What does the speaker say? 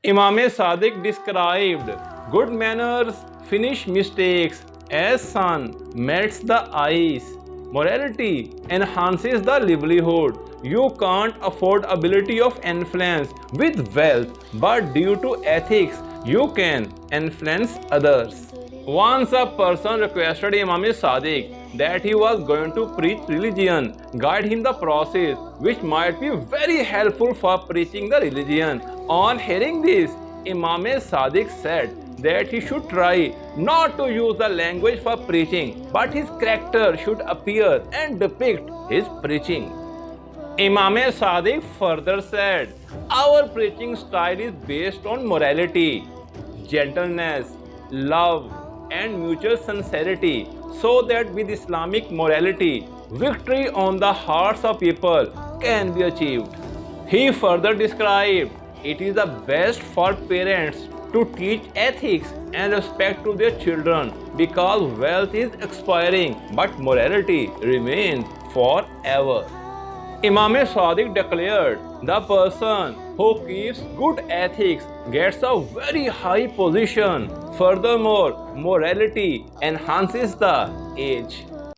Imam Sadiq described good manners finish mistakes as sun melts the ice. Morality enhances the livelihood. You can't afford ability of influence with wealth, but due to ethics, you can influence others. Once a person requested Imam Sadiq that he was going to preach religion, guide him the process, which might be very helpful for preaching the religion. On hearing this, Imam Sadiq said that he should try not to use the language for preaching, but his character should appear and depict his preaching. Imam Sadiq further said, our preaching style is based on morality, gentleness, love, and mutual sincerity, so that with Islamic morality, victory on the hearts of people can be achieved. He further described it is the best for parents to teach ethics and respect to their children because wealth is expiring but morality remains forever. Imam Sadiq declared, the person who keeps good ethics gets a very high position. Furthermore, morality enhances the age.